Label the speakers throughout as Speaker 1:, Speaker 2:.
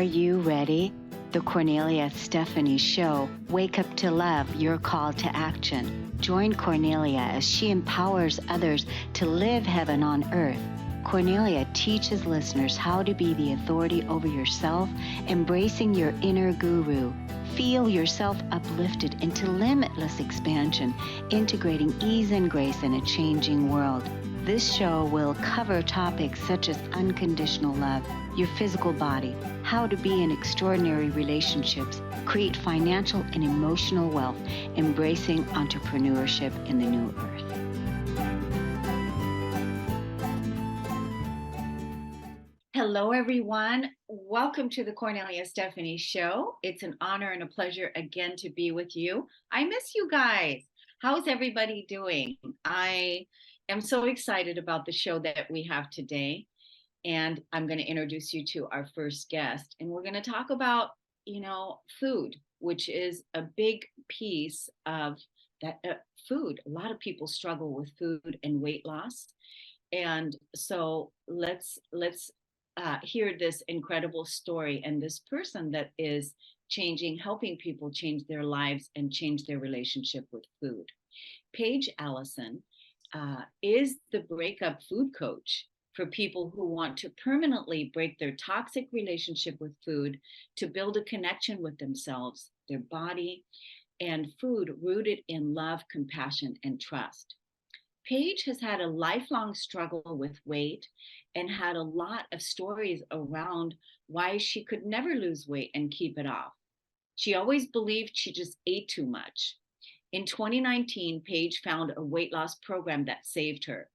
Speaker 1: you ready? The Kornelia Stephanie Show, Wake Up to Love, your call to action. Join Kornelia as she empowers others to live heaven on earth. Kornelia teaches listeners how to be the authority over yourself, embracing your inner guru. Feel yourself uplifted into limitless expansion, integrating ease and grace in a changing world. This show will cover topics such as unconditional love, your physical body, how to be in extraordinary relationships, create financial and emotional wealth, embracing entrepreneurship in the new earth. Hello, everyone. Welcome to the Kornelia Stephanie Show. It's an honor and a pleasure again to be with you. I miss you guys. How's everybody doing? I am so excited about the show that we have today. And I'm going to introduce you to our first guest. And we're going to talk about, food, which is a big piece of that food. A lot of people struggle with food and weight loss. And so let's hear this incredible story and this person that is helping people change their lives and change their relationship with food. Paige Allison is the breakup food coach for people who want to permanently break their toxic relationship with food to build a connection with themselves, their body, and food rooted in love, compassion, and trust. Paige has had a lifelong struggle with weight and had a lot of stories around why she could never lose weight and keep it off. She always believed she just ate too much. In 2019, Paige found a weight loss program that saved her.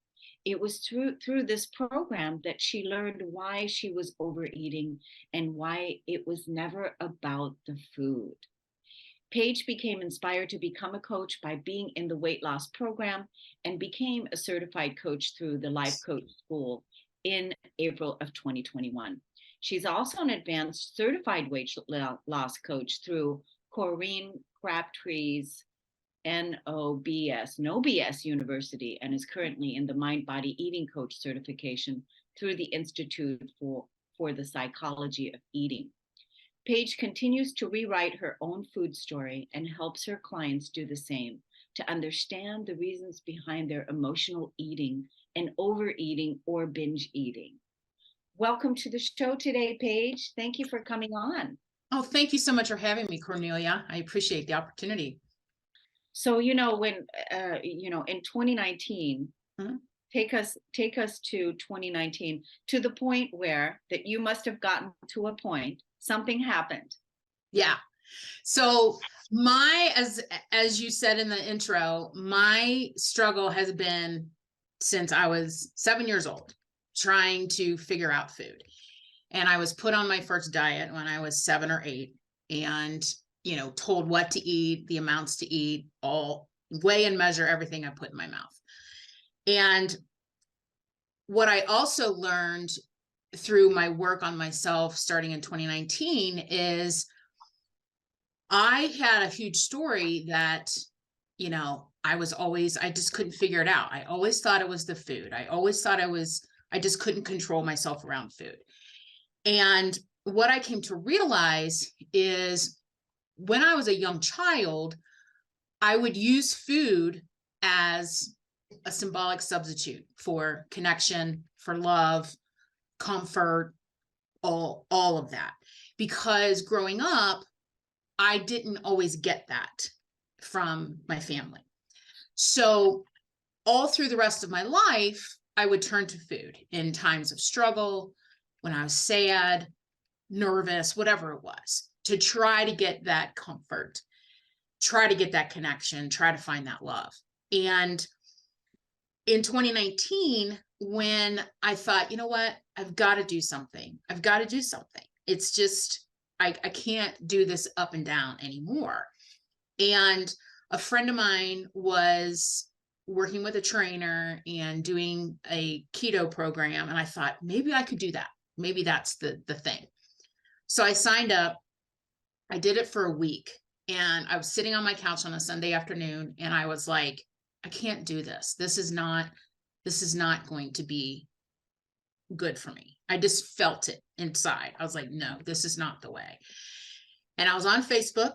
Speaker 1: It was through this program that she learned why she was overeating and why it was never about the food. Paige became inspired to become a coach by being in the weight loss program and became a certified coach through the Life Coach School in April of 2021. She's also an advanced certified weight loss coach through Corinne Crabtree's No BS University, and is currently in the Mind Body Eating Coach certification through the Institute for the Psychology of Eating. Paige continues to rewrite her own food story and helps her clients do the same, to understand the reasons behind their emotional eating and overeating or binge eating. Welcome to the show today, Paige. Thank you for coming on.
Speaker 2: Oh, thank you so much for having me, Kornelia. I appreciate the opportunity.
Speaker 1: So, in 2019, take us to 2019, to the point where that you must have gotten to a point, something happened.
Speaker 2: Yeah. So as you said in the intro, my struggle has been since I was 7 years old, trying to figure out food. And I was put on my first diet when I was 7 or 8 and, told what to eat, the amounts to eat, all weigh and measure everything I put in my mouth. And what I also learned through my work on myself starting in 2019 is I had a huge story that, I just couldn't figure it out. I always thought it was the food. I always thought I just couldn't control myself around food. And what I came to realize is when I was a young child, I would use food as a symbolic substitute for connection, for love, comfort, all of that. Because growing up, I didn't always get that from my family. So all through the rest of my life, I would turn to food in times of struggle, when I was sad, nervous, whatever it was, to try to get that comfort, try to get that connection, try to find that love. And in 2019, when I thought, you know what, I've got to do something. It's just, I can't do this up and down anymore. And a friend of mine was working with a trainer and doing a keto program. And I thought, maybe I could do that. Maybe that's the thing. So I signed up. I did it for a week. And I was sitting on my couch on a Sunday afternoon. And I was like, I can't do this. This is not going to be good for me. I just felt it inside. I was like, no, this is not the way. And I was on Facebook,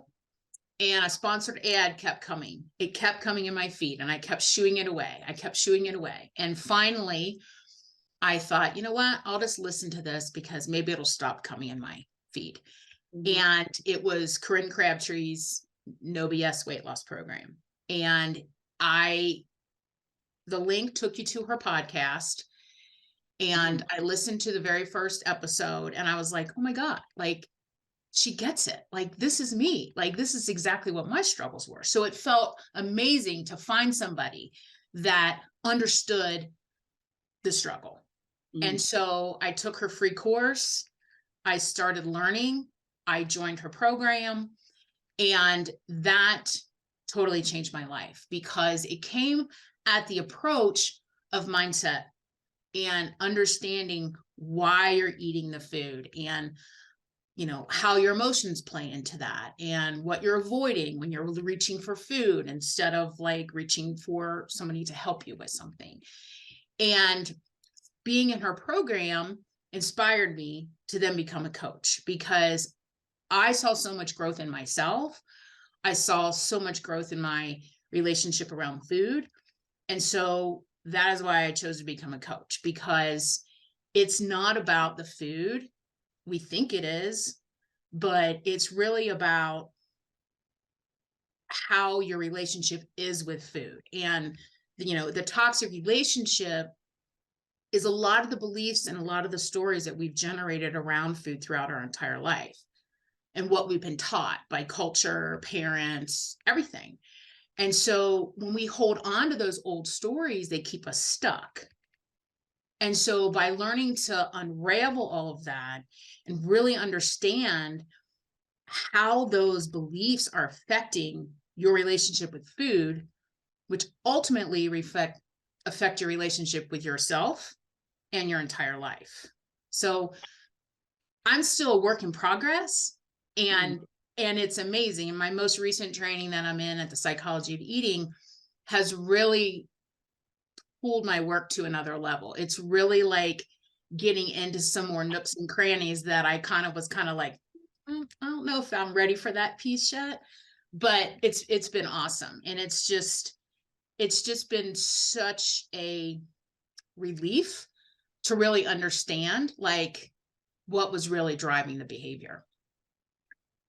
Speaker 2: and a sponsored ad kept coming. It kept coming in my feed, and I kept shooing it away. I kept shooing it away. And finally, I thought, you know what? I'll just listen to this because maybe it'll stop coming in my feed.
Speaker 1: Mhm.
Speaker 2: And it was Corinne Crabtree's No BS weight loss program. And the link took you to her podcast. And I listened to the very first episode, and I was like, oh my God, like, she gets it. Like, this is me. Like, this is exactly what my struggles were. So it felt amazing to find somebody that understood the struggle. And
Speaker 1: Mhm.
Speaker 2: so I took her free course. I started learning. I joined her program, and that totally changed my life because it came at the approach of mindset and understanding why you're eating the food, and how your emotions play into that, and what you're avoiding when you're reaching for food instead of like reaching for somebody to help you with something. And being in her program inspired me to then become a coach because I saw so much growth in myself. I saw so much growth in my relationship around food. And so that is why I chose to become a coach, because it's not about the food. We think it is, but it's really about how your relationship is with food. And, the toxic relationship is a lot of the beliefs and a lot of the stories that we've generated around food throughout our entire life and what we've been taught by culture, parents, everything. And so when we hold on to those old stories, they keep us stuck. And so by learning to unravel all of that and really understand how those beliefs are affecting your relationship with food, which ultimately affect your relationship with yourself and your entire life. So I'm still a work in progress,
Speaker 1: Mhm.
Speaker 2: and it's amazing. My most recent training that I'm in at the Psychology of Eating has really pulled my work to another level. It's really like getting into some more nooks and crannies that I was like, I don't know if I'm ready for that piece yet, but it's been awesome. And it's just been such a relief to really understand like what was really driving the behavior.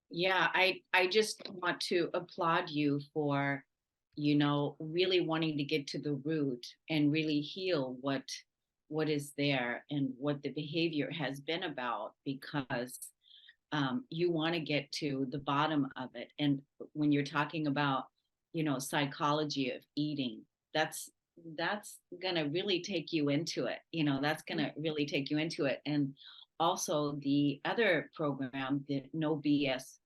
Speaker 1: Yeah, I just want to applaud you for, really wanting to get to the root and really heal what is there and what the behavior has been about, because you want to get to the bottom of it. And when you're talking about, psychology of eating, that's gonna really take you into it. That's gonna really take you into it. And also the other program, the No BS,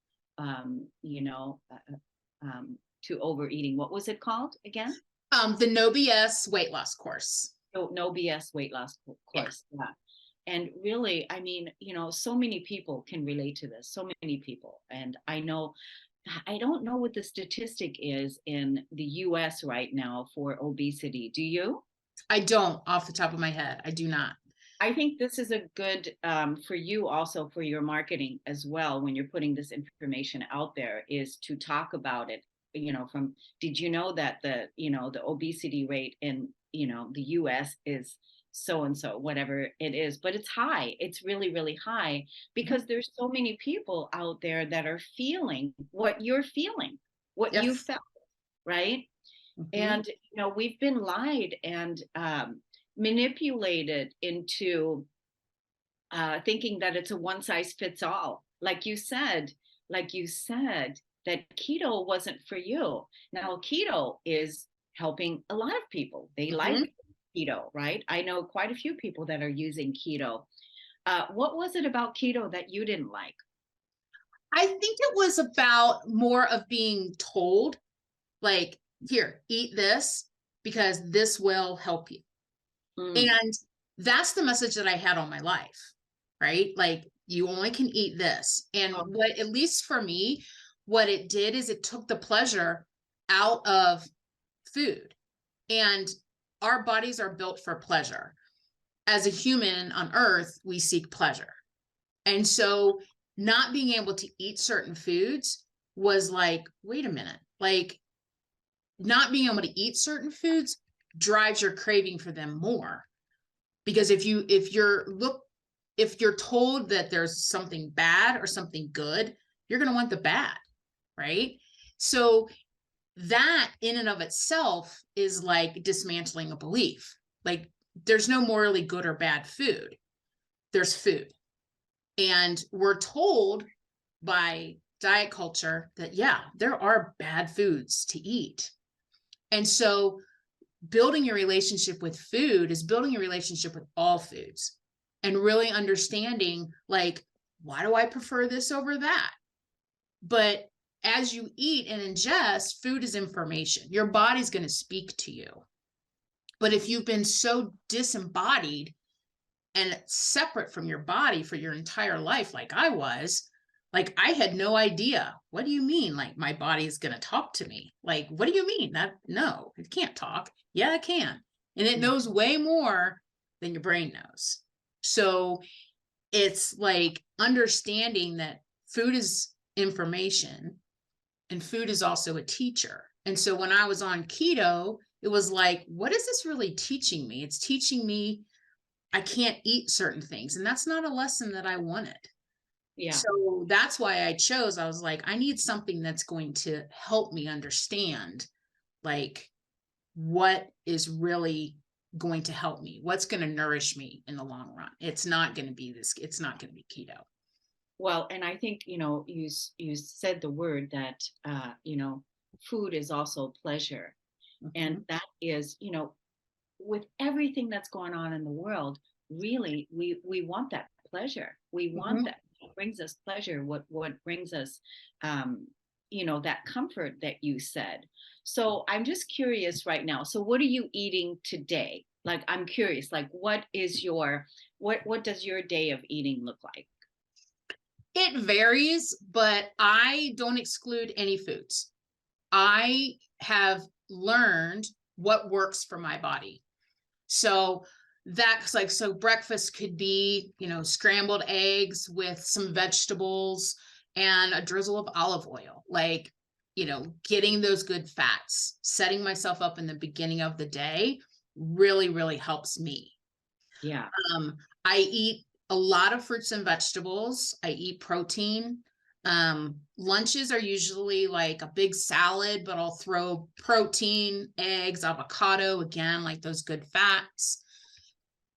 Speaker 1: to overeating. What was it called again?
Speaker 2: The No BS weight loss course.
Speaker 1: No BS weight loss
Speaker 2: Yeah.
Speaker 1: course. Yeah. And really, I mean, so many people can relate to this, so many people. And I don't know what the statistic is in the US right now for obesity. Do you?
Speaker 2: I don't, off the top of my head. I do not.
Speaker 1: I think this is a good, for you also, for your marketing as well, when you're putting this information out there, is to talk about it. Did you know that the obesity rate in, the US is so and so, whatever it is, but it's high. It's really, really high because there's so many people out there that are feeling what you're feeling, what you
Speaker 2: Yes.
Speaker 1: felt, right?
Speaker 2: Mhm.
Speaker 1: And we've been lied and manipulated into thinking that it's a one size fits all. Like you said, that keto wasn't for you. Now, keto is helping a lot of people. They
Speaker 2: Mhm.
Speaker 1: like keto, right? I know quite a few people that are using keto. What was it about keto that you didn't like?
Speaker 2: I think it was about more of being told, like, here, eat this because this will help you.
Speaker 1: Mm.
Speaker 2: And that's the message that I had all my life, right? Like, you only can eat this. And
Speaker 1: Oh,
Speaker 2: what, at least for me, what it did is it took the pleasure out of food. And our bodies are built for pleasure. as a human on earth, we seek pleasure. And so not being able to eat certain foods was like, wait a minute, like not being able to eat certain foods drives your craving for them more. Because if you're told that there's something bad or something good, you're going to want the bad, right? So that in and of itself is like dismantling a belief. Like there's no morally good or bad food. There's food. And we're told by diet culture that, yeah, there are bad foods to eat. And so building your relationship with food is building a relationship with all foods and really understanding, like, why do I prefer this over that? But as you eat and ingest, food is information. Your body's going to speak to you. But if you've been so disembodied and separate from your body for your entire life, like I was, like I had no idea. What do you mean? Like my body is going to talk to me? Like, what do you mean? That no, it can't talk. Yeah, it can. And it knows way more than your brain knows. So it's like understanding that food is information and food is also a teacher. And so when I was on keto, it was like, what is this really teaching me? It's teaching me I can't eat certain things. And that's not a lesson that I wanted.
Speaker 1: Yeah.
Speaker 2: So that's why I was like, I need something that's going to help me understand, like, what is really going to help me? What's going to nourish me in the long run? It's not going to be keto.
Speaker 1: Well, and I think, you said the word that, food is also pleasure. And
Speaker 2: Mhm.
Speaker 1: that is, with everything that's going on in the world, really, we want that pleasure. We want
Speaker 2: Mhm.
Speaker 1: that. What brings us pleasure? What brings us, um, that comfort that you said. So I'm just curious right now. So what are you eating today? Like, I'm curious. Like, what does your day of eating look like?
Speaker 2: It varies, but I don't exclude any foods. I have learned what works for my body. So that's like, so breakfast could be, scrambled eggs with some vegetables and a drizzle of olive oil, like, getting those good fats, setting myself up in the beginning of the day really, really helps me.
Speaker 1: Yeah.
Speaker 2: I eat a lot of fruits and vegetables. I eat protein. Lunches are usually like a big salad, but I'll throw protein, eggs, avocado, again, like those good fats.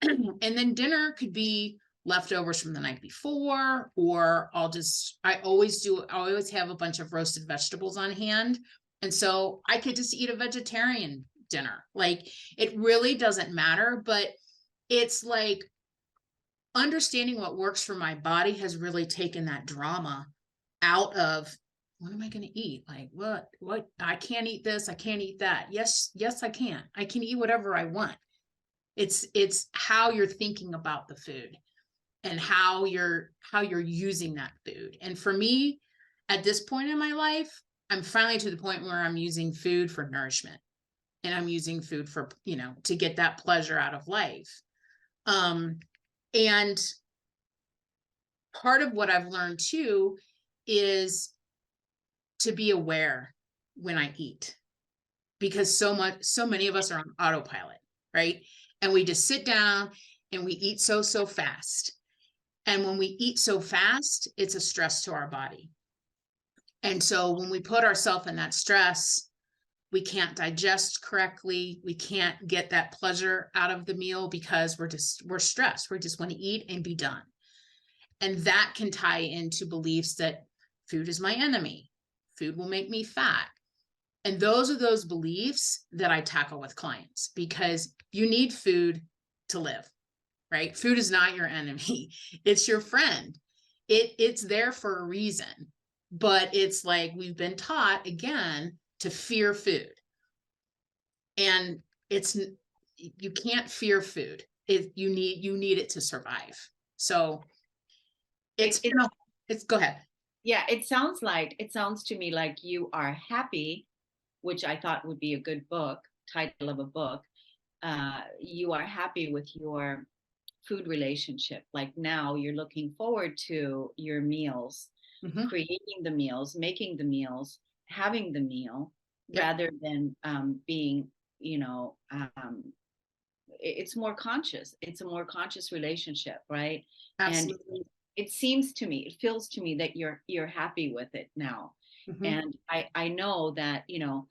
Speaker 2: And then dinner could be leftovers from the night before, or I always have a bunch of roasted vegetables on hand. And so I could just eat a vegetarian dinner. Like it really doesn't matter, but it's like understanding what works for my body has really taken that drama out of what am I going to eat? Like what I can't eat this, I can't eat that. Yes, I can. I can eat whatever I want. It's how you're thinking about the food and how you're using that food. And for me, at this point in my life, I'm finally to the point where I'm using food for nourishment and I'm using food for, to get that pleasure out of life. And part of what I've learned too is to be aware when I eat, because so many of us are on autopilot, right? And we just sit down and we eat so fast. And when we eat so fast, it's a stress to our body. And so when we put ourselves in that stress, we can't digest correctly. We can't get that pleasure out of the meal because we're stressed. We just want to eat and be done. And that can tie into beliefs that food is my enemy. Food will make me fat. And those are those beliefs that I tackle with clients because you need food to live, right? Food is not your enemy. It's your friend. It's there for a reason. But it's like we've been taught again to fear food. And you can't fear food. You need it to survive. So
Speaker 1: It,
Speaker 2: it's
Speaker 1: it
Speaker 2: it's go ahead.
Speaker 1: yeah, it sounds to me like you are happy, which I thought would be a good title of a book. You are happy with your food relationship. Like now you're looking forward to your meals,
Speaker 2: Mhm.
Speaker 1: creating the meals, making the meals, having the meal,
Speaker 2: Yep.
Speaker 1: rather than being, you know, it's more conscious. It's a more conscious relationship, right? And
Speaker 2: Absolutely.
Speaker 1: it seems to me, it feels to me that you're happy with it now.
Speaker 2: Mhm.
Speaker 1: And I know that, you know,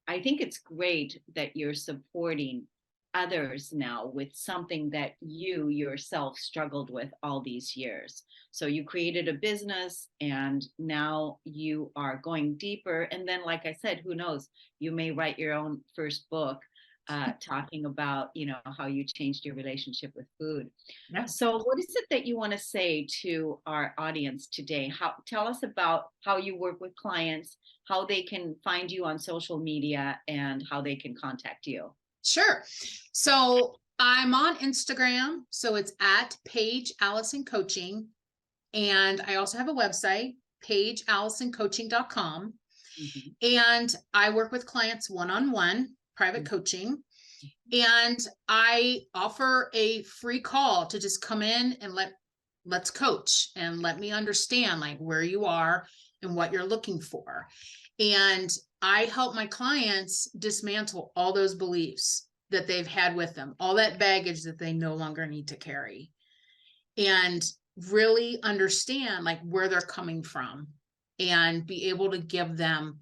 Speaker 1: I think it's great that you're supporting others now with something that you yourself struggled with all these years. So you created a business and now you are going deeper. And then, like I said, who knows, you may write your own first book talking about, you know, how you changed your relationship with food.
Speaker 2: Yeah.
Speaker 1: So what is it that you want to say to our audience today? Tell us about how you work with clients, how they can find you on social media, and how they can contact you.
Speaker 2: Sure. So I'm on Instagram. So it's at Paige Allison Coaching. And I also have a website, paigeallisoncoaching.com.
Speaker 1: Mhm.
Speaker 2: And I work with clients one-on-one, private coaching. And I offer a free call to just come in and let's coach and let me understand like where you are and what you're looking for. And I help my clients dismantle all those beliefs that they've had with them, all that baggage that they no longer need to carry, and really understand like where they're coming from and be able to give them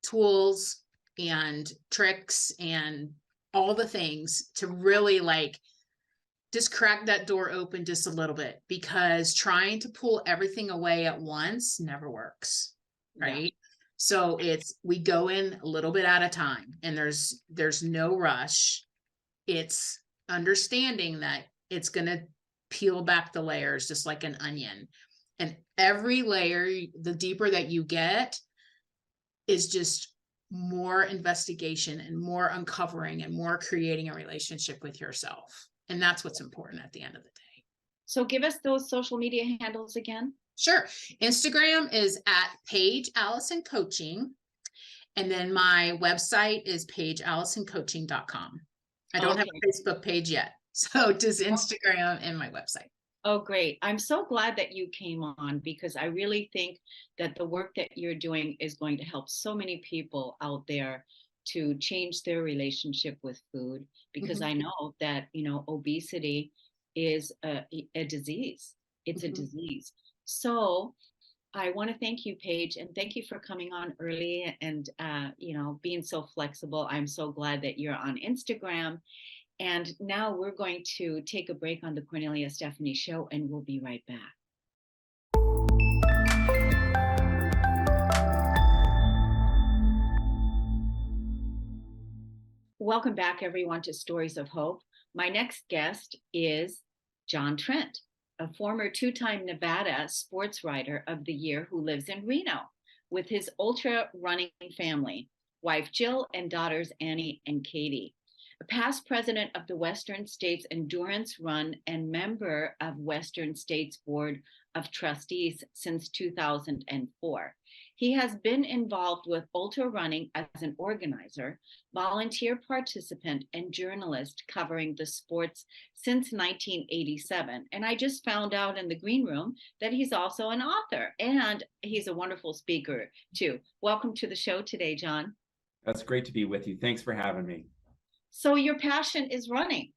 Speaker 2: tools and tricks and all the things to really like just crack that door open just a little bit, because trying to pull everything away at once never works,
Speaker 1: Yeah.
Speaker 2: right? So it's we go in a little bit at a time, and there's no rush. It's understanding that it's going to peel back the layers just like an onion, and every layer, the deeper that you get, is just more investigation and more uncovering and more creating a relationship with yourself. And that's what's important at the end of the day.
Speaker 1: So give us those social media handles again.
Speaker 2: Sure. Instagram is at Paige Allison Coaching. And then my website is paigeallisoncoaching.com. I don't have
Speaker 1: Okay.
Speaker 2: a Facebook page yet. So just Instagram and my website.
Speaker 1: Oh, great. I'm so glad that you came on, because I really think that the work that you're doing is going to help so many people out there to change their relationship with food, because
Speaker 2: Mhm,
Speaker 1: I know that, you know, obesity is a disease. It's a
Speaker 2: mhm.
Speaker 1: disease. So I want to thank you, Paige, and thank you for coming on early and, you know, being so flexible. I'm so glad that you're on Instagram. And now we're going to take a break on the Kornelia Stephanie show, and we'll be right back. Welcome back, everyone, to Stories of Hope. My next guest is John Trent, a former two-time Nevada Sports Writer of the Year who lives in Reno with his ultra running family, wife Jill, and daughters Annie and Katie. A past president of the Western States Endurance Run and member of Western States Board of Trustees since 2004. He has been involved with ultra running as an organizer, volunteer participant, and journalist covering the sports since 1987. And I just found out in the green room that he's also an author, and he's a wonderful speaker too. Welcome to the show today, John.
Speaker 3: That's great to be with you. Thanks for having me.
Speaker 1: So your passion is running.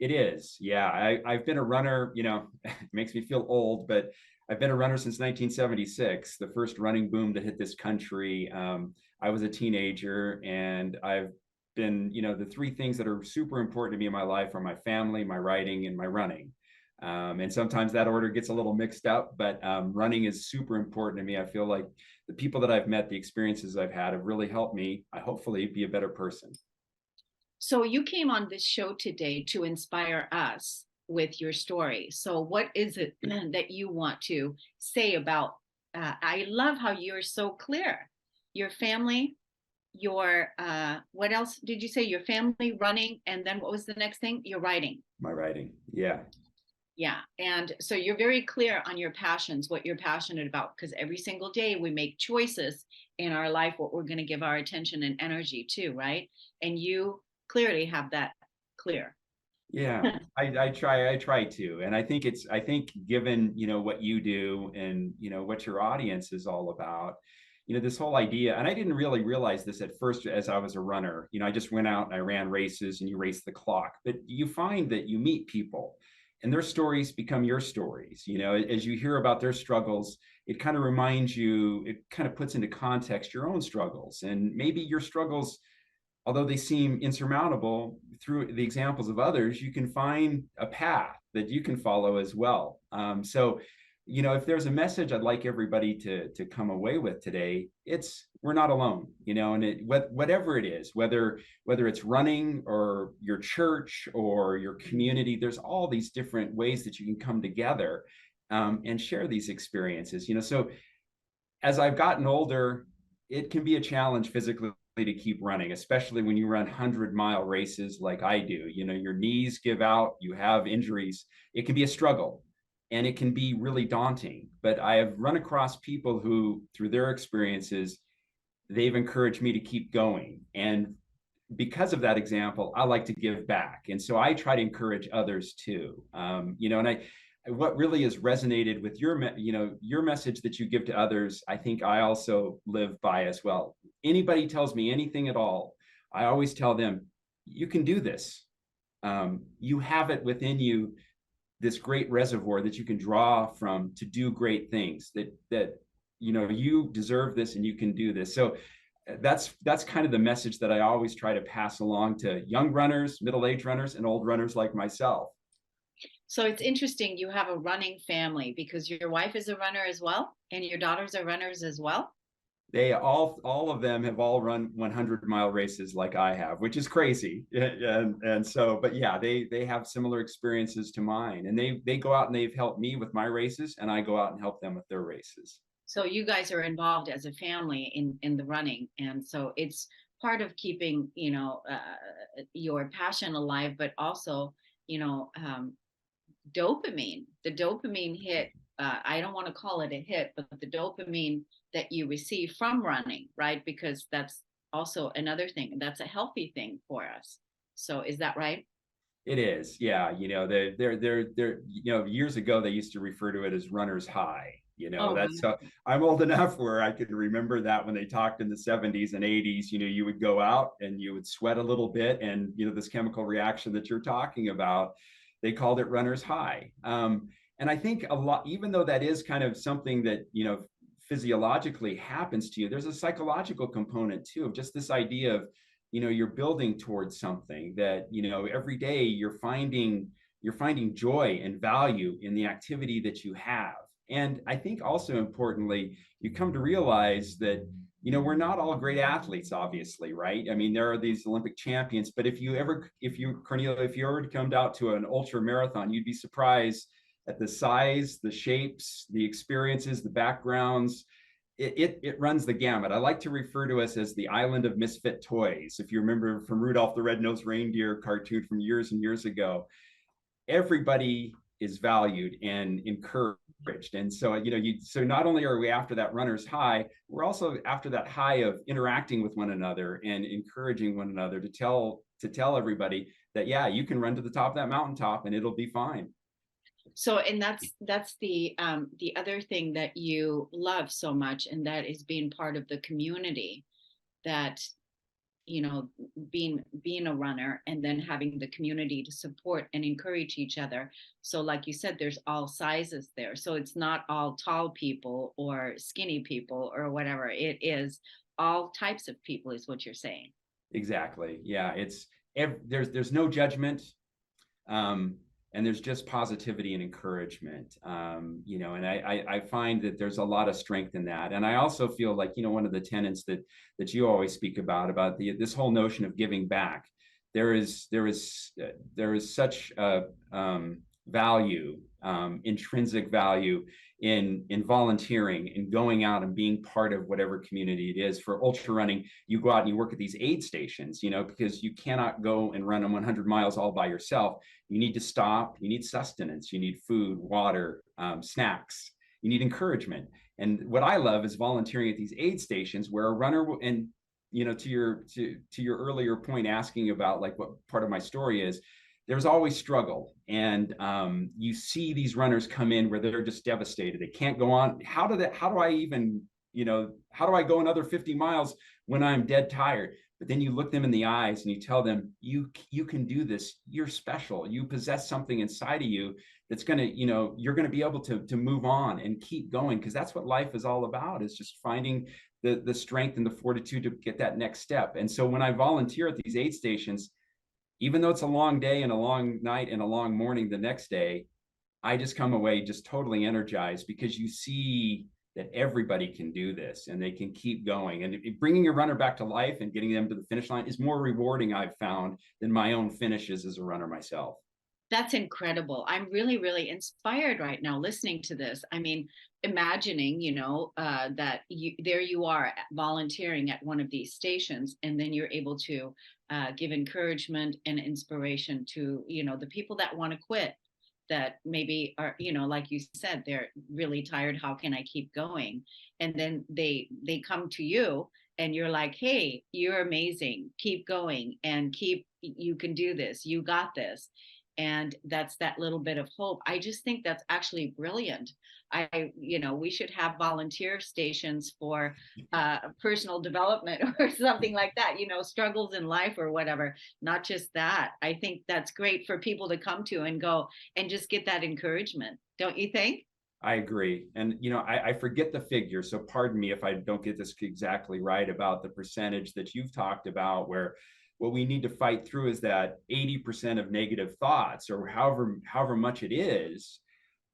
Speaker 3: It is. Yeah. I've been a runner, it makes me feel old, but I've been a runner since 1976, the first running boom that hit this country. I was a teenager, and I've been, the three things that are super important to me in my life are my family, my writing, and my running. And sometimes that order gets a little mixed up, but running is super important to me. I feel like the people that I've met, the experiences I've had have really helped me, hopefully, be a better person.
Speaker 1: So you came on this show today to inspire us with your story. So what is it that you want to say about? I love how you're so clear. Your family, your what else did you say? Your family, running, and then what was the next thing? Your writing.
Speaker 3: My writing. Yeah.
Speaker 1: Yeah. And so you're very clear on your passions, what you're passionate about, because every single day we make choices in our life, what we're going to give our attention and energy to, right? And you clearly have that clear.
Speaker 3: Yeah, I try to. And I think given, what you do and, what your audience is all about, this whole idea, and I didn't really realize this at first as I was a runner, I just went out and I ran races and you race the clock, but you find that you meet people and their stories become your stories. As you hear about their struggles, it kind of reminds you, it kind of puts into context your own struggles, and maybe your struggles, although they seem insurmountable, through the examples of others, you can find a path that you can follow as well. So, if there's a message I'd like everybody to come away with today, it's we're not alone. And whatever it is, whether it's running or your church or your community, there's all these different ways that you can come together and share these experiences. So as I've gotten older, it can be a challenge physically to keep running, especially when you run 100-mile races like I do. Your knees give out, you have injuries. It can be a struggle and it can be really daunting. But I have run across people who, through their experiences, they've encouraged me to keep going. And because of that example, I like to give back. And so I try to encourage others too. And what really has resonated with your message that you give to others, I think I also live by as well. Anybody tells me anything at all, I always tell them, you can do this. You have it within you, this great reservoir that you can draw from to do great things, that you deserve this and you can do this. So that's kind of the message that I always try to pass along to young runners, middle-aged runners, and old runners like myself.
Speaker 1: So it's interesting you have a running family, because your wife is a runner as well, and your daughters are runners as well.
Speaker 3: They all of them have all run 100-mile races like I have, which is crazy. And so, but yeah, they have similar experiences to mine, and they go out and they've helped me with my races, and I go out and help them with their races.
Speaker 1: So you guys are involved as a family in the running, and so it's part of keeping your passion alive, but also the dopamine hit. I don't want to call it a hit, but the dopamine that you receive from running, right? Because that's also another thing. That's a healthy thing for us. So is that right?
Speaker 3: It is, yeah. They're years ago they used to refer to it as runner's high.
Speaker 1: Oh,
Speaker 3: That's so I'm old enough where I could remember that when they talked in the 70s and 80s, you would go out and you would sweat a little bit, and this chemical reaction that you're talking about, they called it runner's high. And I think a lot, even though that is kind of something that physiologically happens to you, there's a psychological component too, of just this idea of you're building towards something that every day you're finding joy and value in the activity that you have. And I think also importantly, you come to realize that we're not all great athletes, obviously, right? I mean, there are these Olympic champions, but Kornelia, if you ever come out to an ultra marathon, you'd be surprised at the size, the shapes, the experiences, the backgrounds. It runs the gamut. I like to refer to us as the island of misfit toys. If you remember from Rudolph the Red-Nosed Reindeer cartoon from years and years ago, everybody is valued and encouraged. And so, so not only are we after that runner's high, we're also after that high of interacting with one another and encouraging one another to tell everybody that, yeah, you can run to the top of that mountaintop and it'll be fine.
Speaker 1: So, and that's the other thing that you love so much, and that is being part of the community, that being a runner and then having the community to support and encourage each other. So like you said, there's all sizes there, so it's not all tall people or skinny people or whatever. It is all types of people, is what you're saying.
Speaker 3: Exactly. Yeah, there's no judgment. And there's just positivity and encouragement, and I find that there's a lot of strength in that. And I also feel like, one of the tenets that you always speak about this whole notion of giving back, there is such a value, intrinsic value in volunteering and going out and being part of whatever community it is. For ultra running, you go out and you work at these aid stations, because you cannot go and run 100 miles all by yourself. You need to stop, you need sustenance, you need food, water, snacks, you need encouragement. And what I love is volunteering at these aid stations where a runner will, and to your earlier point, asking about like what part of my story is, there's always struggle. And you see these runners come in where they're just devastated. They can't go on. How do I even, how do I go another 50 miles when I'm dead tired? But then you look them in the eyes and you tell them, you can do this. You're special. You possess something inside of you that's going to, you're going to be able to move on and keep going, because that's what life is all about, is just finding the strength and the fortitude to get that next step. And so when I volunteer at these aid stations, even though it's a long day and a long night and a long morning the next day, I just come away just totally energized, because you see that everybody can do this and they can keep going. And bringing a runner back to life and getting them to the finish line is more rewarding, I've found, than my own finishes as a runner myself.
Speaker 1: That's incredible. I'm really, really inspired right now listening to this. I mean, imagining, that there you are volunteering at one of these stations, and then you're able to give encouragement and inspiration to, the people that want to quit, that maybe are, like you said, they're really tired. How can I keep going? And then they come to you and you're like, hey, you're amazing. Keep going and you can do this. You got this. And that's that little bit of hope. I just think that's actually brilliant. We should have volunteer stations for personal development or something like that, struggles in life or whatever. Not just that. I think that's great for people to come to and go and just get that encouragement. Don't you think?
Speaker 3: I agree. And, I forget the figure, so pardon me if I don't get this exactly right about the percentage that you've talked about, where what we need to fight through is that 80% of negative thoughts, or however much it is.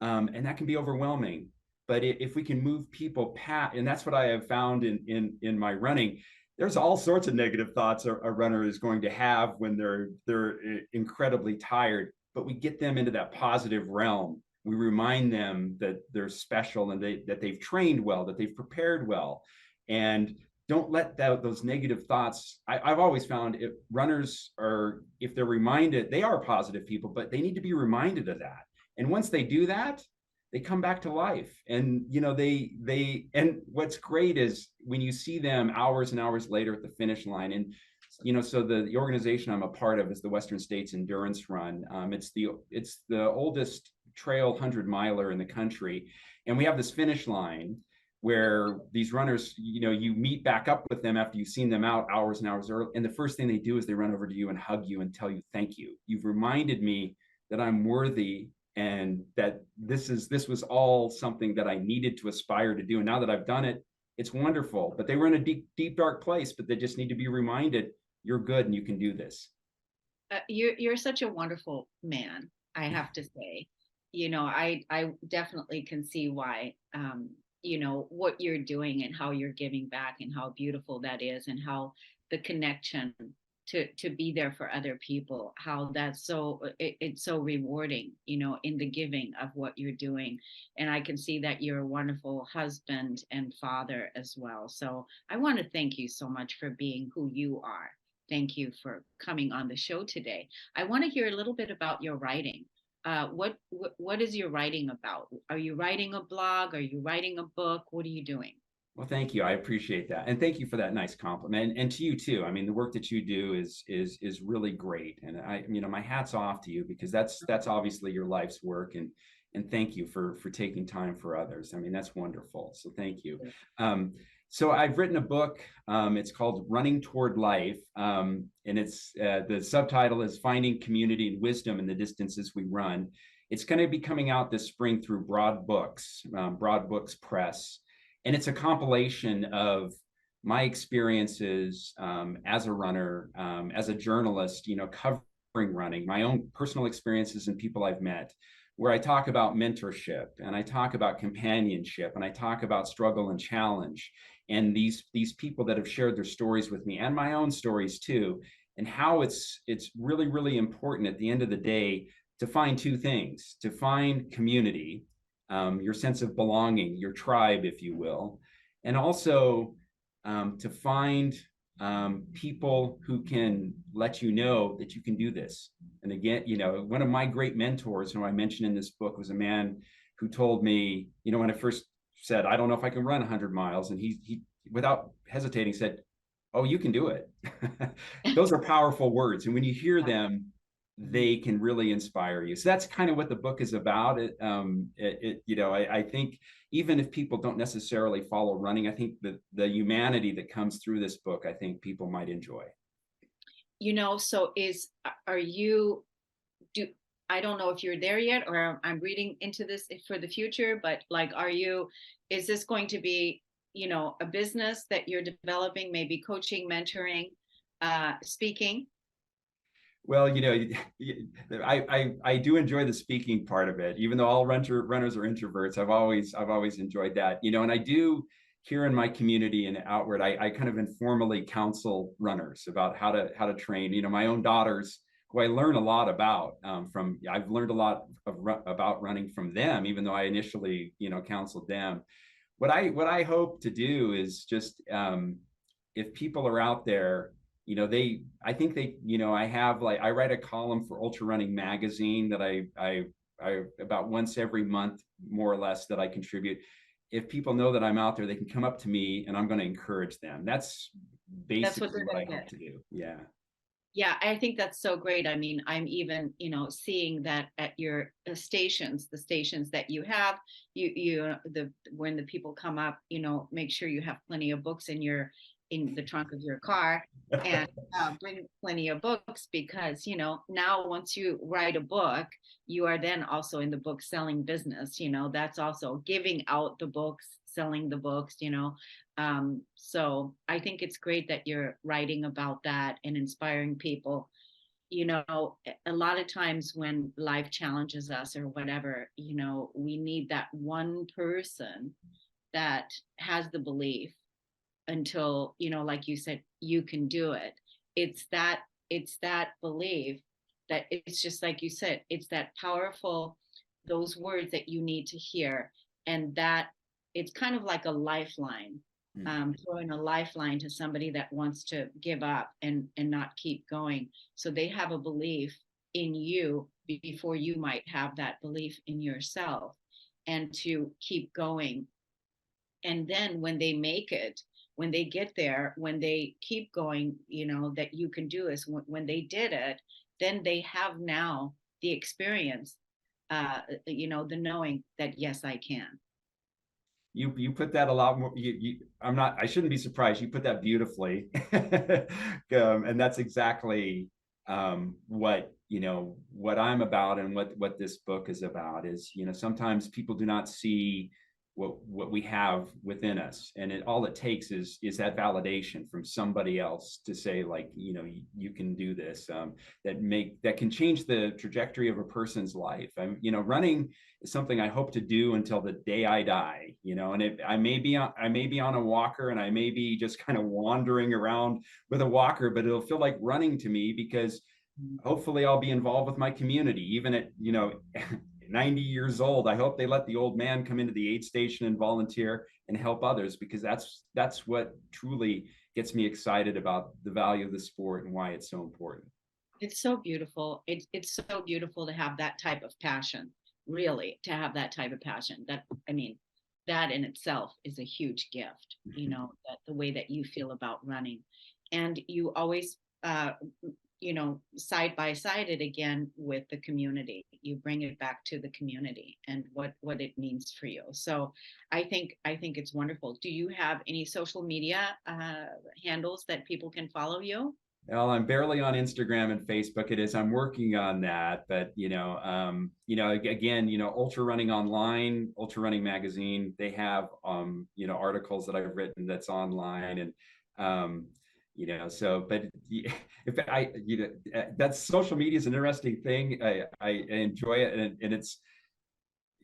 Speaker 3: And that can be overwhelming. But if we can move people past, and that's what I have found in my running, there's all sorts of negative thoughts a runner is going to have when they're incredibly tired, but we get them into that positive realm. We remind them that they're special and that they've trained well, that they've prepared well. And don't let those negative thoughts. I've always found if they're reminded, they are positive people, but they need to be reminded of that. And once they do that, they come back to life. And, and what's great is when you see them hours and hours later at the finish line. And, so the organization I'm a part of is the Western States Endurance Run. It's the oldest trail 100-miler in the country. And we have this finish line where these runners, you meet back up with them after you've seen them out hours and hours early. And the first thing they do is they run over to you and hug you and tell you, thank you. You've reminded me that I'm worthy, and that this was all something that I needed to aspire to do. And now that I've done it, it's wonderful. But they were in a deep, deep, dark place, but they just need to be reminded, you're good and you can do this.
Speaker 1: You're such a wonderful man, I have to say. I definitely can see why, what you're doing and how you're giving back and how beautiful that is, and how the connection to be there for other people, how that's it's so rewarding, in the giving of what you're doing. And I can see that you're a wonderful husband and father as well. So I want to thank you so much for being who you are. Thank you for coming on the show today. I want to hear a little bit about your writing. What is your writing about? Are you writing a blog? Are you writing a book? What are you doing?
Speaker 3: Well, thank you. I appreciate that. And thank you for that nice compliment. And to you too. I mean, the work that you do is really great. And my hat's off to you, because that's obviously your life's work. And thank you for taking time for others. I mean, that's wonderful. So thank you. So I've written a book. It's called Running Toward Life. And it's the subtitle is Finding Community and Wisdom in the Distances We Run. It's going to be coming out this spring through Broad Books Press. And it's a compilation of my experiences as a runner, as a journalist, covering running, my own personal experiences and people I've met, where I talk about mentorship, and I talk about companionship, and I talk about struggle and challenge, and these people that have shared their stories with me, and my own stories too, and how it's really, really important at the end of the day to find two things: to find community, your sense of belonging, your tribe, if you will, and also to find people who can let you know that you can do this. And again, one of my great mentors, who I mentioned in this book, was a man who told me, when I first said, I don't know if I can run 100 miles, and he without hesitating said, oh, you can do it. Those are powerful words. And when you hear them, they can really inspire you. So that's kind of what the book is about. I think even if people don't necessarily follow running, I think the humanity that comes through this book, I think people might enjoy.
Speaker 1: So are you, do, I don't know if you're there yet, or I'm reading into this for the future, but like, is this going to be, a business that you're developing, maybe coaching, mentoring, speaking?
Speaker 3: Well, I do enjoy the speaking part of it, even though all runners are introverts. I've always enjoyed that, and I do here in my community and outward. I kind of informally counsel runners about how to train. My own daughters, who I learn a lot about from. I've learned a lot about running from them, even though I initially counseled them. What I hope to do is just if people are out there, I think I write a column for Ultra Running Magazine that I about once every month, more or less, that I contribute. If people know that I'm out there, they can come up to me and I'm going to encourage them. That's basically what I hope to do. Yeah.
Speaker 1: Yeah, I think that's so great. I mean, I'm even, seeing that at your stations, the stations that you have, when the people come up, make sure you have plenty of books in the trunk of your car, and bring plenty of books, because, now once you write a book, you are then also in the book selling business. That's also giving out the books, selling the books. So I think it's great that you're writing about that and inspiring people. A lot of times when life challenges us or whatever, we need that one person that has the belief until, like you said, you can do it. It's that belief that, it's just like you said, it's that powerful, those words that you need to hear. And that it's kind of like a lifeline, throwing a lifeline to somebody that wants to give up and not keep going. So they have a belief in you before you might have that belief in yourself, and to keep going. And then when they make it, when they get there, when they keep going, that you can do this. When they did it, then they have now the experience, the knowing that, yes, I can.
Speaker 3: You put that a lot more. I shouldn't be surprised. You put that beautifully, and that's exactly what I'm about, and what this book is about. Is sometimes people do not see what we have within us, and all it takes is that validation from somebody else to say, like, you can do this, that can change the trajectory of a person's life. Running is something I hope to do until the day I die, and I may be on a walker, and I may be just kind of wandering around with a walker, but it'll feel like running to me, because hopefully I'll be involved with my community, even at 90 years old. I hope they let the old man come into the aid station and volunteer and help others, because that's what truly gets me excited about the value of the sport and why it's so important.
Speaker 1: It's so beautiful. It's so beautiful to have that type of passion, really, to have that type of passion. That in itself is a huge gift, that the way that you feel about running. And you always, side by side it again with the community. You bring it back to the community and what it means for you. So I think it's wonderful. Do you have any social media handles that people can follow you?
Speaker 3: Well, I'm barely on Instagram and Facebook. I'm working on that, but again, Ultra Running Online, Ultra Running Magazine, they have articles that I've written that's online, and but that's, social media is an interesting thing. I enjoy it, and it's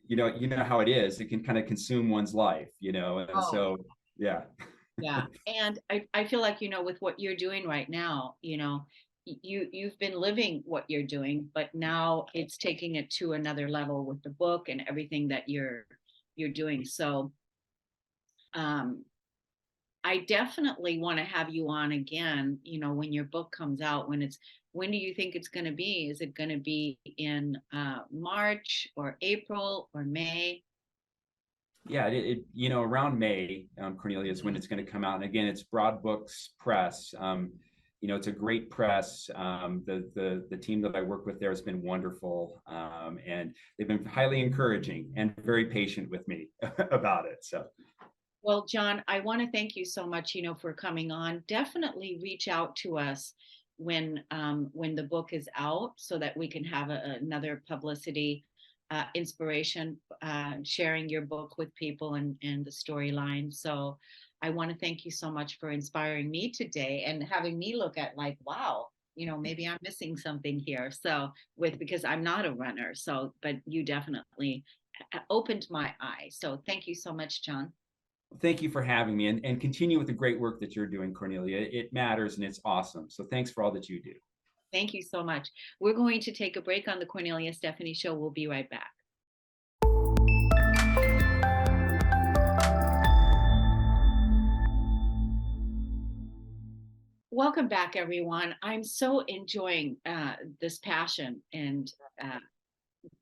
Speaker 3: how it is. It can kind of consume one's life, and so yeah.
Speaker 1: Yeah. And I feel like, with what you're doing right now, you've been living what you're doing, but now it's taking it to another level with the book and everything that you're doing. So I definitely want to have you on again, when your book comes out. When do you think it's going to be? Is it going to be in March or April or May?
Speaker 3: Yeah, around May, Kornelia, is when it's going to come out. And again, it's Broad Books Press. it's a great press. The team that I work with there has been wonderful, and they've been highly encouraging and very patient with me about it. So,
Speaker 1: Well, John, I want to thank you so much, for coming on. Definitely reach out to us when the book is out, so that we can have another publicity inspiration, sharing your book with people and the storyline. So I want to thank you so much for inspiring me today and having me look at, like, wow, maybe I'm missing something here. So because I'm not a runner. So, but you definitely opened my eyes. So thank you so much, John.
Speaker 3: thank you for having me, and continue with the great work that you're doing, Cornelia. It matters and it's awesome. So, thanks for all that you do.
Speaker 1: Thank you so much. We're going to take a break on the Kornelia Stephanie Show. We'll be right back. Welcome back, everyone. I'm so enjoying this passion and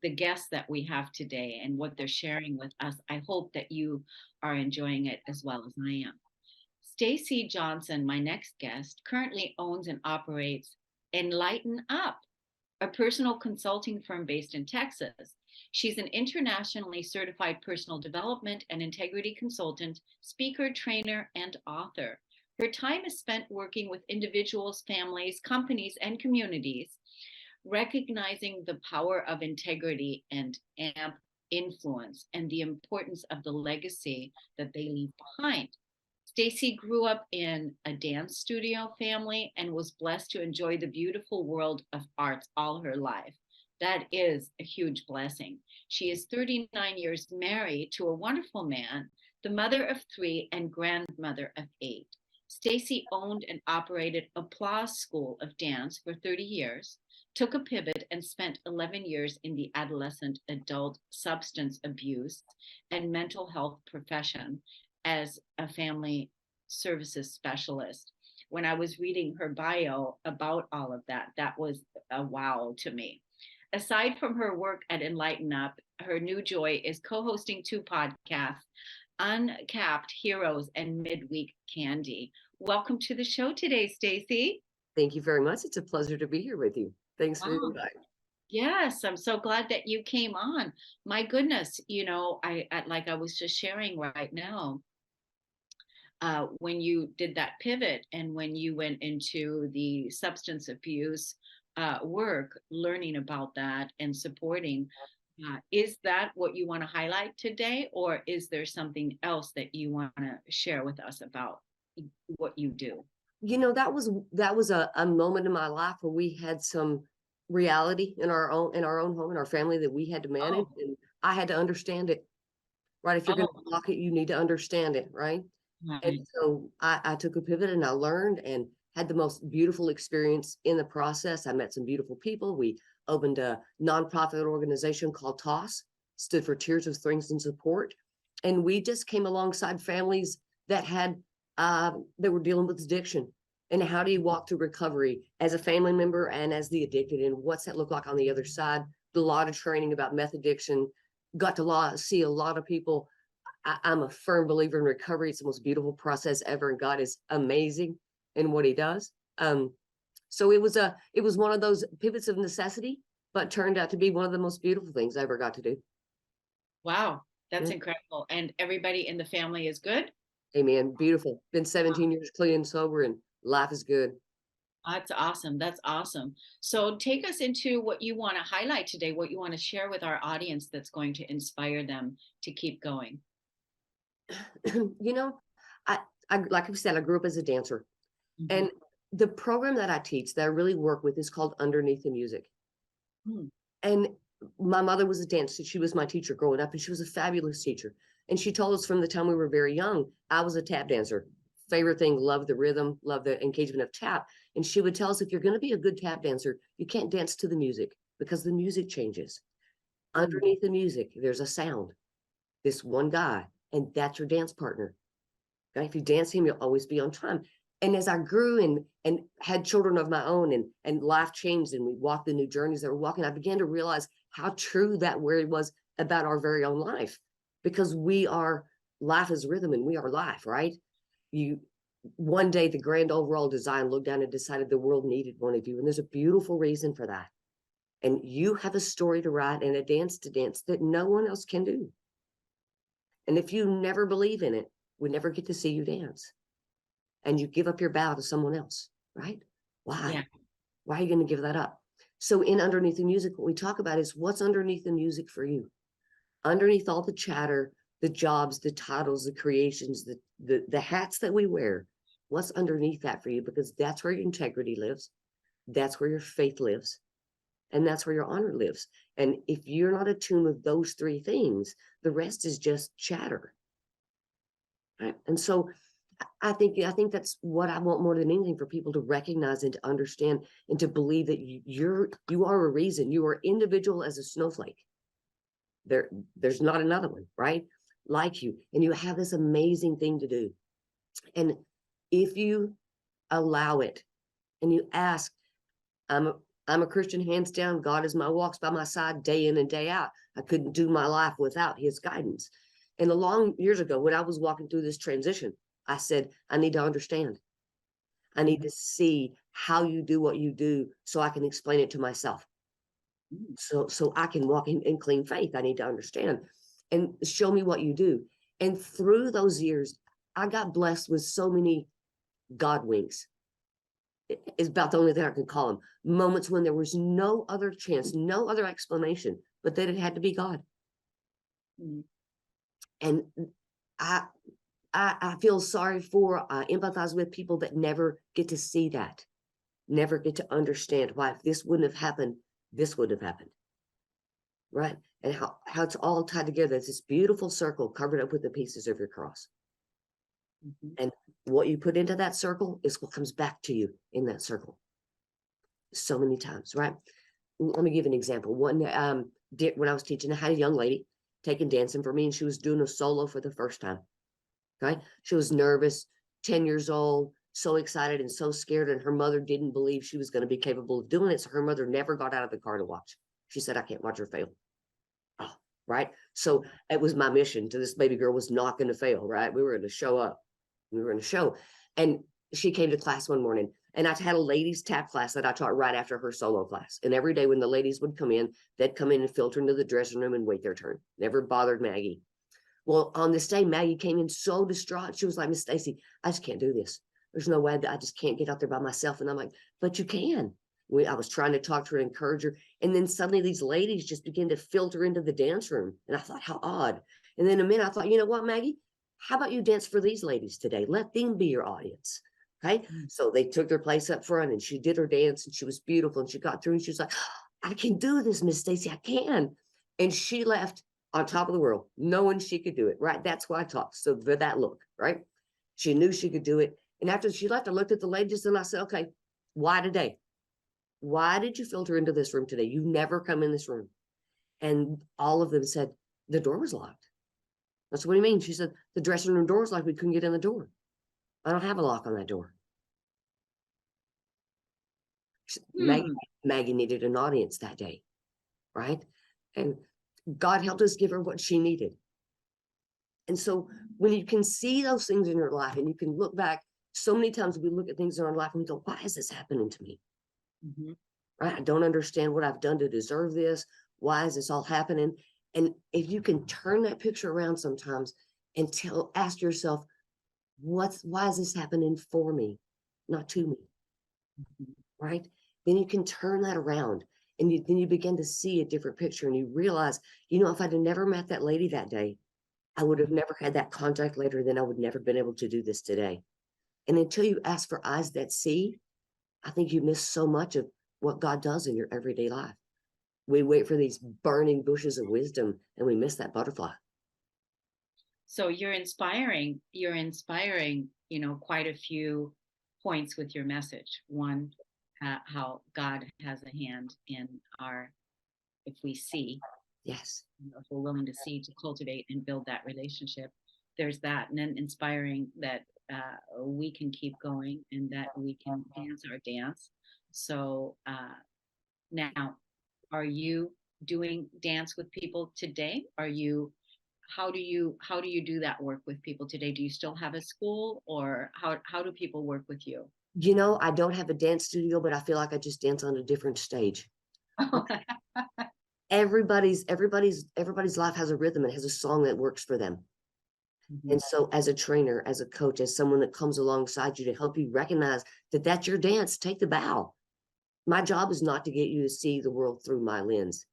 Speaker 1: the guests that we have today and what they're sharing with us. I hope that you are enjoying it as well as I am. Stacy Johnston, my next guest, currently owns and operates Enlighten Up, a personal consulting firm based in Texas. She's an internationally certified personal development and integrity consultant, speaker, trainer, and author. Her time is spent working with individuals, families, companies, and communities, recognizing the power of integrity and amp influence and the importance of the legacy that they leave behind. Stacy grew up in a dance studio family and was blessed to enjoy the beautiful world of arts all her life. That is a huge blessing. She is 39 years married to a wonderful man, the mother of 3 and grandmother of 8. Stacy owned and operated Applause School of Dance for 30 years, took a pivot and spent 11 years in the adolescent adult substance abuse and mental health profession as a family services specialist. When I was reading her bio about all of that, that was a wow to me. Aside from her work at Enlighten Up, her new joy is co-hosting 2 podcasts, Uncapped Heroes and Midweek Candy. Welcome to the show today, Stacy.
Speaker 4: Thank you very much. It's a pleasure to be here with you. Thanks for
Speaker 1: Wow.
Speaker 4: inviting.
Speaker 1: Yes, I'm so glad that you came on. My goodness, I like I was just sharing right now, when you did that pivot and when you went into the substance abuse work, learning about that and supporting, is that what you want to highlight today, or is there something else that you want to share with us about what you do?
Speaker 4: That was a moment in my life where we had some reality in our own home, in our family, that we had to manage, and I had to understand it. Right? If you're going to block it, you need to understand it, right? And so I took a pivot and I learned and had the most beautiful experience in the process. I met some beautiful people. We opened a nonprofit organization called TOSS, stood for Tears of Strength and Support. And we just came alongside families that that were dealing with addiction. And how do you walk through recovery as a family member and as the addicted, and what's that look like on the other side? Did a lot of training about meth addiction, got to see a lot of people. I'm a firm believer in recovery. It's the most beautiful process ever, and God is amazing in what He does. So it was one of those pivots of necessity, but turned out to be one of the most beautiful things I ever got to do.
Speaker 1: Wow, that's incredible. And everybody in the family is good?
Speaker 4: Amen. Beautiful. Been 17 years clean and sober, and life is good.
Speaker 1: That's awesome. That's awesome. So take us into what you want to highlight today, what you want to share with our audience that's going to inspire them to keep going.
Speaker 4: I like I said, I grew up as a dancer. Mm-hmm. And the program that I teach, that I really work with, is called Underneath the Music. And my mother was a dancer. She was my teacher growing up, and she was a fabulous teacher. And she told us from the time we were very young, I was a tap dancer. Favorite thing, love the rhythm, love the engagement of tap. And she would tell us, if you're going to be a good tap dancer, you can't dance to the music because the music changes. Underneath the music, there's a sound. This one guy, and that's your dance partner. Okay? If you dance him, you'll always be on time. And as I grew and had children of my own, and life changed, and we walked the new journeys that we're walking, I began to realize how true that word was about our very own life, because life is rhythm and we are life, right? one day the grand overall design looked down and decided the world needed one of you. And there's a beautiful reason for that. And you have a story to write and a dance to dance that no one else can do. And if you never believe in it, we never get to see you dance. And you give up your bow to someone else, right? Why?
Speaker 1: Yeah.
Speaker 4: Why are you going to give that up? So in Underneath the Music, what we talk about is what's underneath the music for you. Underneath all the chatter, the jobs, the titles, the creations, the hats that we wear, what's underneath that for you? Because that's where your integrity lives. That's where your faith lives. And that's where your honor lives. And if you're not attuned with those three things, the rest is just chatter. Right? And so I think that's what I want more than anything, for people to recognize and to understand and to believe that you are a reason. You are individual as a snowflake. There's not another one, right? Like you. And you have this amazing thing to do. And if you allow it and you ask, I'm a Christian, hands down. God is my walks by my side day in and day out. I couldn't do my life without his guidance. And a long years ago, when I was walking through this transition, I said, I need to understand. I need to see how you do what you do so I can explain it to myself. So I can walk in clean faith. I need to understand and show me what you do. And through those years, I got blessed with so many God winks. It's about the only thing I can call them. Moments when there was no other chance, no other explanation, but that it had to be God. Mm. And I feel sorry for, empathize with people that never get to see that, never get to understand why if this wouldn't have happened, this would have happened. Right? And how it's all tied together. It's this beautiful circle covered up with the pieces of your cross. Mm-hmm. And what you put into that circle is what comes back to you in that circle. So many times, right? Let me give an example. When I was teaching, I had a young lady taking dancing for me, and she was doing a solo for the first time. Okay. She was nervous, 10 years old, so excited and so scared. And her mother didn't believe she was going to be capable of doing it. So her mother never got out of the car to watch. She said, I can't watch her fail. Oh, right. So it was my mission to this baby girl was not going to fail. Right. We were going to show up. We were in a show. And she came to class one morning, and I had a ladies tap class that I taught right after her solo class. And every day when the ladies would come in, they'd come in and filter into the dressing room and wait their turn. Never bothered Maggie. Well, on this day, Maggie came in so distraught. She was like, Miss Stacy, I just can't do this. There's no way that I just can't get out there by myself. And I'm like, but you can. I was trying to talk to her and encourage her. And then suddenly these ladies just began to filter into the dance room. And I thought, how odd. And then a minute, I thought, you know what, Maggie? How about you dance for these ladies today? Let them be your audience. Okay. So they took their place up front, and she did her dance, and she was beautiful. And she got through, and she was like, I can do this, Miss Stacy. I can. And she left on top of the world, knowing she could do it, right? That's why I taught. So for that look, right? She knew she could do it. And after she left, I looked at the ladies and I said, okay, why today? Why did you filter into this room today? You never come in this room. And all of them said, the door was locked. That's what do you mean? She said, the dressing room door was locked. We couldn't get in the door. I don't have a lock on that door. Maggie needed an audience that day, right? And God helped us give her what she needed. And so when you can see those things in your life, and you can look back, so many times we look at things in our life and we go, why is this happening to me? Mm-hmm. Right? I don't understand what I've done to deserve this. Why is this all happening? And if you can turn that picture around sometimes and ask yourself, why is this happening for me, not to me? Mm-hmm. Right? Then you can turn that around, and then you begin to see a different picture, and you realize, if I'd have never met that lady that day, I would have never had that contact later, then I would never been able to do this today. And until you ask for eyes that see, I think you miss so much of what God does in your everyday life. We wait for these burning bushes of wisdom, and we miss that butterfly.
Speaker 1: So you're inspiring, quite a few points with your message. One, how God has a hand in if we see.
Speaker 4: Yes.
Speaker 1: If we're willing to see, to cultivate and build that relationship, there's that. And then inspiring that we can keep going and that we can dance our dance. So now, are you doing dance with people today? Are you how do you do that work with people today? Do you still have a school, or how do people work with you?
Speaker 4: You know, I don't have a dance studio, but I feel like I just dance on a different stage. Everybody's life has a rhythm and has a song that works for them.
Speaker 1: Mhm.
Speaker 4: And so as a trainer, as a coach, as someone that comes alongside you to help you recognize that that's your dance, take the bow. My job is not to get you to see the world through my lens.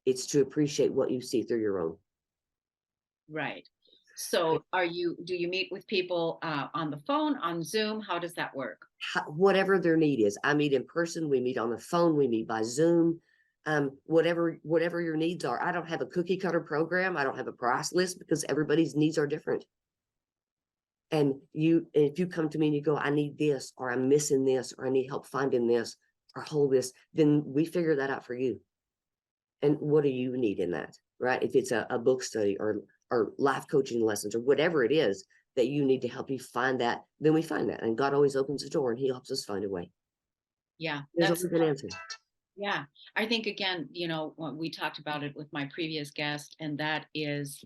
Speaker 4: It's to appreciate what you see through your own.
Speaker 1: Right. So do you meet with people on the phone, on Zoom? How does that work?
Speaker 4: Whatever their need is. I meet in person, we meet on the phone, we meet by Zoom. Whatever your needs are. I don't have a cookie cutter program. I don't have a price list because everybody's needs are different. And if you come to me and you go, I need this, or I'm missing this, or I need help finding this, or hold this, then we figure that out for you. And what do you need in that, right? If it's a book study or life coaching lessons or whatever it is that you need to help you find that, then we find that. And God always opens the door and he helps us find a way.
Speaker 1: Yeah,
Speaker 4: There's always an answer.
Speaker 1: yeah. I think, again, we talked about it with my previous guest, and that is,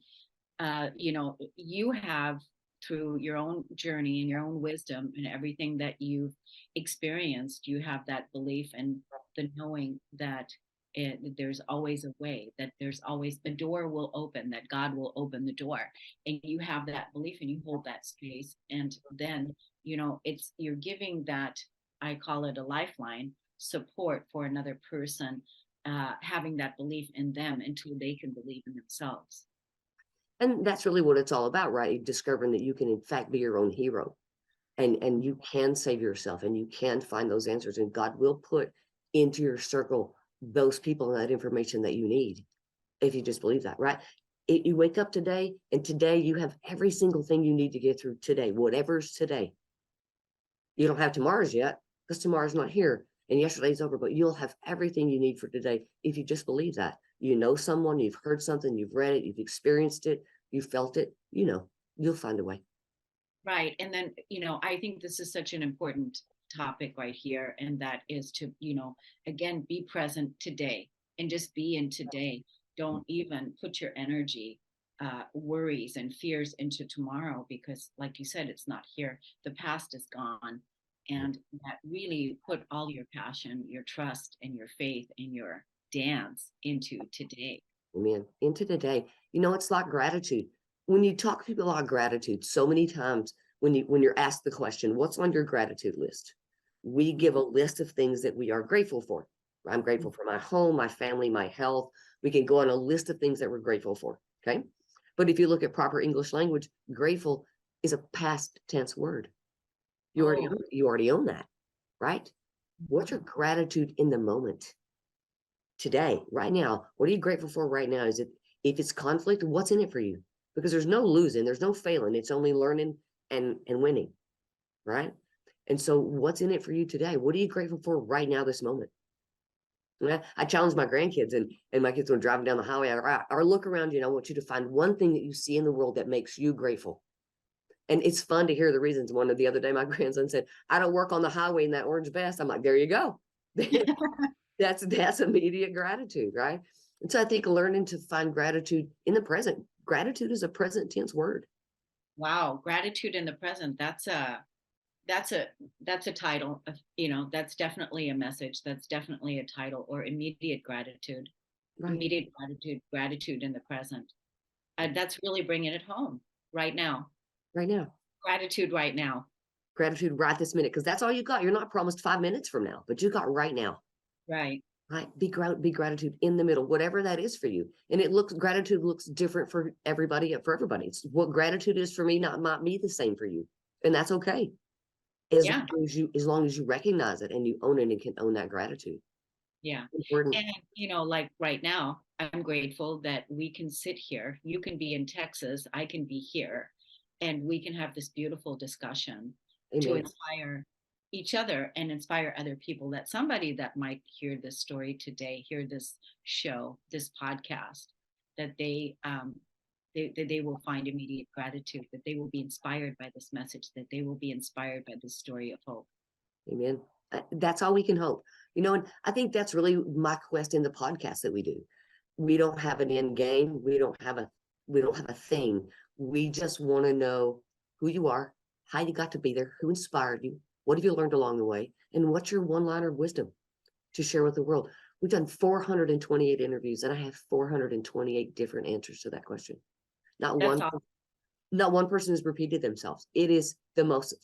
Speaker 1: you have, through your own journey and your own wisdom and everything that you've experienced, you have that belief and the knowing that there's always a way, that there's always the door will open, that God will open the door, and you have that belief and you hold that space. And then, you're giving that, I call it a lifeline support for another person, having that belief in them until they can believe in themselves.
Speaker 4: And that's really what it's all about, right? Discovering that you can in fact be your own hero, and you can save yourself, and you can find those answers, and God will put into your circle those people and that information that you need if you just believe that, right? You wake up today, and today you have every single thing you need to get through today, whatever's today. You don't have tomorrow's yet because tomorrow's not here and yesterday's over, but you'll have everything you need for today if you just believe that. You know someone, you've heard something, you've read it, you've experienced it, you felt it, you'll find a way.
Speaker 1: Right. And then, I think this is such an important topic right here. And that is to, again, be present today and just be in today. Don't even put your energy, worries and fears into tomorrow, because like you said, it's not here. The past is gone. And that really put all your passion, your trust, and your faith and your dance into today.
Speaker 4: Amen. Into today. It's like gratitude. When you talk to people about gratitude, so many times when you're asked the question, what's on your gratitude list? We give a list of things that we are grateful for. I'm grateful for my home, my family, my health. We can go on a list of things that we're grateful for. Okay. But if you look at proper English language, grateful is a past tense word. You already own that, right? What's your gratitude in the moment? Today, right now, what are you grateful for right now? Is it, if it's conflict, what's in it for you? Because there's no losing, there's no failing. It's only learning and winning, right? And so what's in it for you today? What are you grateful for right now, this moment? I challenge my grandkids and my kids when driving down the highway, or look around you, and I want you to find one thing that you see in the world that makes you grateful. And it's fun to hear the reasons. One of the other day, my grandson said, I don't work on the highway in that orange vest. I'm like, there you go. That's immediate gratitude, right? And so I think learning to find gratitude in the present. Gratitude is a present tense word.
Speaker 1: Wow, gratitude in the present. That's a title. That's definitely a message. That's definitely a title. Or immediate gratitude.
Speaker 4: Right.
Speaker 1: Immediate gratitude in the present. That's really bringing it home right now.
Speaker 4: Right now.
Speaker 1: Gratitude right now.
Speaker 4: Gratitude right this minute, because that's all you got. You're not promised 5 minutes from now, but you got right now.
Speaker 1: Right.
Speaker 4: Right. Be gratitude in the middle, whatever that is for you. And gratitude looks different for everybody. It's what gratitude is for me, not me the same for you. And that's okay. As long as you recognize it and you own it and can own that gratitude.
Speaker 1: Yeah.
Speaker 4: Important.
Speaker 1: And, like right now, I'm grateful that we can sit here. You can be in Texas, I can be here, and we can have this beautiful discussion. Amen. To inspire each other and inspire other people, that somebody that might hear this story today, hear this show, this podcast, that they will find immediate gratitude, that they will be inspired by this message, that they will be inspired by this story of hope.
Speaker 4: Amen. That's all we can hope. And I think that's really my quest in the podcast that we do. We don't have an end game. We don't have We don't have a thing. We just want to know who you are, how you got to be there, who inspired you, what have you learned along the way, and what's your one-liner of wisdom to share with the world. We've done 428 interviews, and I have 428 different answers to that question. Not one person has repeated themselves. It is the most,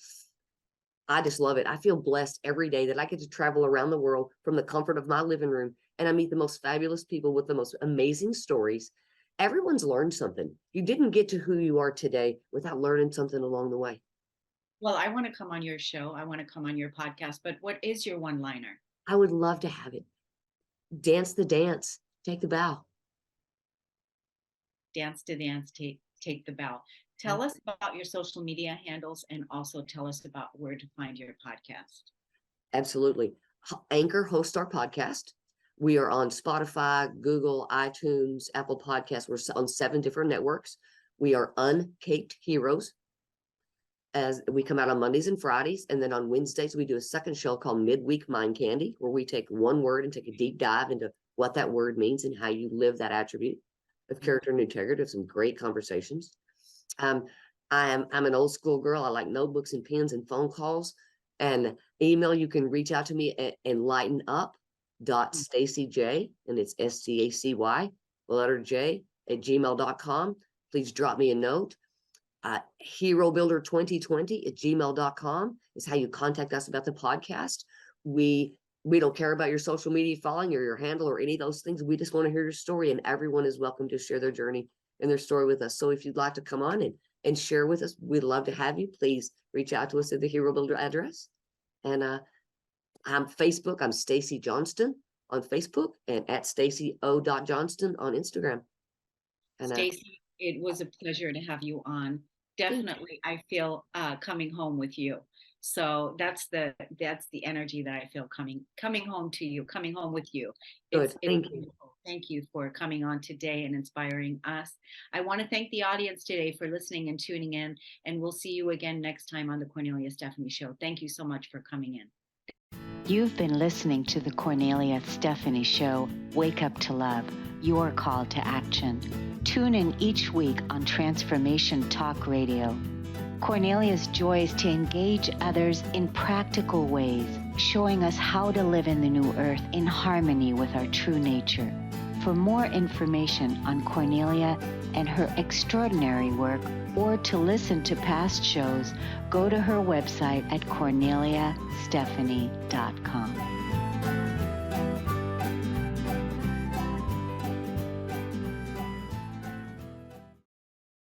Speaker 4: I just love it. I feel blessed every day that I get to travel around the world from the comfort of my living room, and I meet the most fabulous people with the most amazing stories. Everyone's learned something. You didn't get to who you are today without learning something along the way.
Speaker 1: Well, I want to come on your show. I want to come on your podcast, but what is your one-liner?
Speaker 4: I would love to have it. Dance the dance, take the bow.
Speaker 1: Dance to dance, take the bow. Tell us about your social media handles, and also tell us about where to find your podcast.
Speaker 4: Absolutely. Anchor hosts our podcast. We are on Spotify, Google, iTunes, Apple Podcasts. We're on 7 different networks. We are Uncaked Heroes, as we come out on Mondays and Fridays. And then on Wednesdays, we do a second show called Midweek Mind Candy, where we take one word and take a deep dive into what that word means and how you live that attribute of character and integrity. Of some great conversations. I'm an old school girl. I like notebooks and pens and phone calls and email. You can reach out to me at enlightenup.stacyj, and it's STACY, the letter J, at gmail.com. Please drop me a note. HeroBuilder2020 at gmail.com is how you contact us about the podcast. We don't care about your social media following or your handle or any of those things. We just want to hear your story, and everyone is welcome to share their journey and their story with us. So if you'd like to come on and share with us, we'd love to have you. Please reach out to us at the Hero Builder address. And I'm Facebook. I'm Stacy Johnston on Facebook, and at stacy.o.johnston on Instagram. And
Speaker 1: Stacy, it was a pleasure to have you on. Definitely, I feel coming home with you. So that's the energy that I feel coming home to you, coming home with you.
Speaker 4: Good. Thank you.
Speaker 1: Thank you for coming on today and inspiring us. I want to thank the audience today for listening and tuning in, and we'll see you again next time on the Kornelia Stephanie Show. Thank you so much for coming in.
Speaker 5: You've been listening to the Kornelia Stephanie Show, Wake Up to Love, your call to action. Tune in each week on Transformation Talk Radio. Kornelia's joy is to engage others in practical ways, showing us how to live in the new earth in harmony with our true nature. For more information on Kornelia and her extraordinary work, or to listen to past shows, go to her website at korneliastephanie.com.